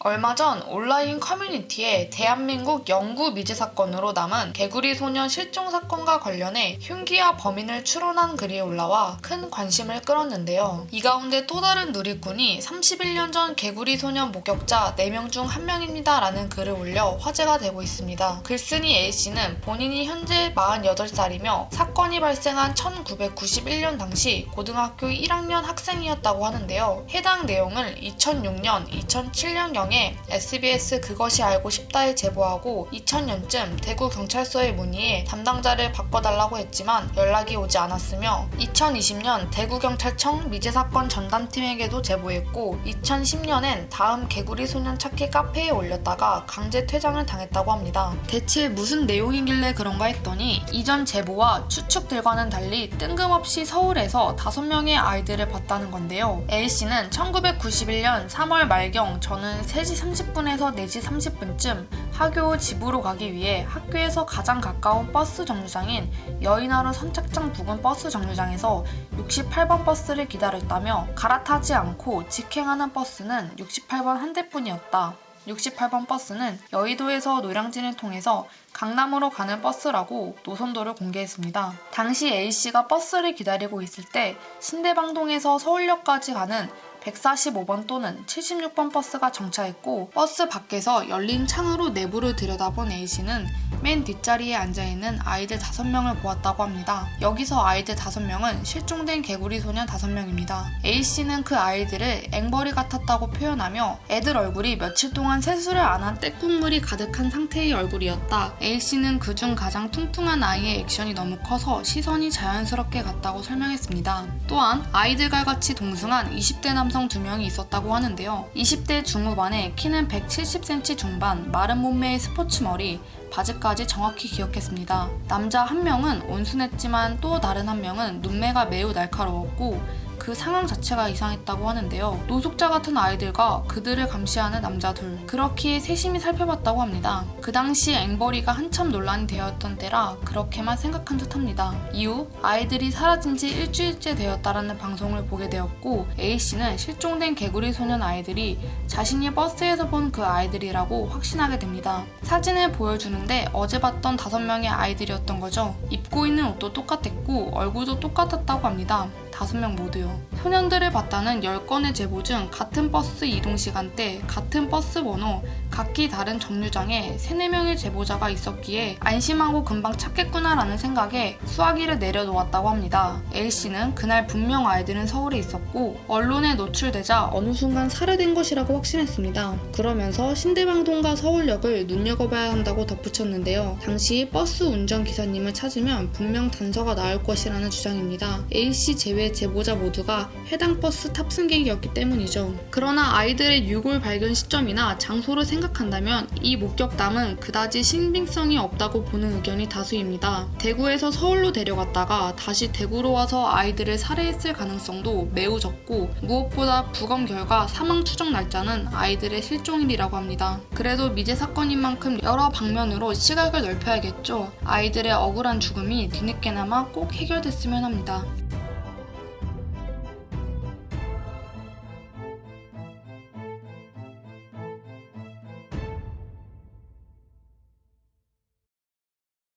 얼마 전 온라인 커뮤니티에 대한민국 영구 미제 사건으로 남은 개구리 소년 실종 사건과 관련해 흉기와 범인을 추론한 글이 올라와 큰 관심을 끌었는데요. 이 가운데 또 다른 누리꾼이 31년 전 개구리 소년 목격자 4명 중 1명입니다 라는 글을 올려 화제가 되고 있습니다. 글쓴이 A씨는 본인이 현재 48살이며 사건이 발생한 1991년 당시 고등학교 1학년 학생이었다고 하는데요. 해당 내용을 2006년, 2007년경에 SBS 그것이 알고 싶다에 제보하고 2000년쯤 대구경찰서에 문의해 담당자를 바꿔달라고 했지만 연락이 오지 않았으며 2020년 대구경찰청 미제사건 전담팀에게도 제보했고 2010년엔 다음 개구리 소년 찾기 카페에 올렸다가 강제 퇴장을 당했다고 합니다. 대체 무슨 내용이길래 그런가 했더니 이전 제보와 추측들과는 달리 뜬금없이 서울에서 5명의 아이들을 봤다는 건데요. A씨는 1991년 3월 말경 저는 3시 30분에서 4시 30분쯤 하교 후 집으로 가기 위해 학교에서 가장 가까운 버스 정류장인 여의나루 선착장 부근 버스 정류장에서 68번 버스를 기다렸다며 갈아타지 않고 직행하는 버스는 68번 한 대뿐이었다. 68번 버스는 여의도에서 노량진을 통해서 강남으로 가는 버스라고 노선도를 공개했습니다. 당시 A씨가 버스를 기다리고 있을 때 신대방동에서 서울역까지 가는 145번 또는 76번 버스가 정차했고 버스 밖에서 열린 창으로 내부를 들여다본 A씨는 맨 뒷자리에 앉아있는 아이들 5명을 보았다고 합니다. 여기서 아이들 5명은 실종된 개구리 소년 5명입니다. A씨는 그 아이들을 앵벌이 같았다고 표현하며 애들 얼굴이 며칠 동안 세수를 안 한 때국물이 가득한 상태의 얼굴이었다. A씨는 그중 가장 퉁퉁한 아이의 액션이 너무 커서 시선이 자연스럽게 갔다고 설명했습니다. 또한 아이들과 같이 동승한 20대 남성 2명이 있었다고 하는데요. 20대 중후반에 키는 170cm 중반, 마른 몸매의 스포츠 머리, 바지까지 정확히 기억했습니다. 남자 1명은 온순했지만 또 다른 1명은 눈매가 매우 날카로웠고 그 상황 자체가 이상했다고 하는데요. 노숙자 같은 아이들과 그들을 감시하는 남자 둘, 그렇기에 세심히 살펴봤다고 합니다. 그 당시 앵벌이가 한참 논란이 되었던 때라 그렇게만 생각한 듯합니다. 이후 아이들이 사라진 지 일주일째 되었다라는 방송을 보게 되었고 A씨는 실종된 개구리 소년 아이들이 자신이 버스에서 본 그 아이들이라고 확신하게 됩니다. 사진을 보여주는데 어제 봤던 5명의 아이들이었던 거죠. 입고 있는 옷도 똑같았고 얼굴도 똑같았다고 합니다. 5명 모두요. 소년들을 봤다는 10건의 제보 중 같은 버스 이동 시간대, 같은 버스 번호, 각기 다른 정류장에 3-4명의 제보자가 있었기에 안심하고 금방 찾겠구나라는 생각에 수화기를 내려놓았다고 합니다. A씨는 그날 분명 아이들은 서울에 있었고 언론에 노출되자 어느 순간 살해된 것이라고 확신했습니다. 그러면서 신대방동과 서울역을 눈여겨봐야 한다고 덧붙였는데요. 당시 버스 운전기사님을 찾으면 분명 단서가 나올 것이라는 주장입니다. A씨 제외 제보자 모두가 해당 버스 탑승객이었기 때문이죠. 그러나 아이들의 유골 발견 시점이나 장소를 생각한다면 이 목격담은 그다지 신빙성이 없다고 보는 의견이 다수입니다. 대구에서 서울로 데려갔다가 다시 대구로 와서 아이들을 살해했을 가능성도 매우 적고 무엇보다 부검 결과 사망 추정 날짜는 아이들의 실종일이라고 합니다. 그래도 미제 사건인 만큼 여러 방면으로 시각을 넓혀야겠죠. 아이들의 억울한 죽음이 뒤늦게나마 꼭 해결됐으면 합니다.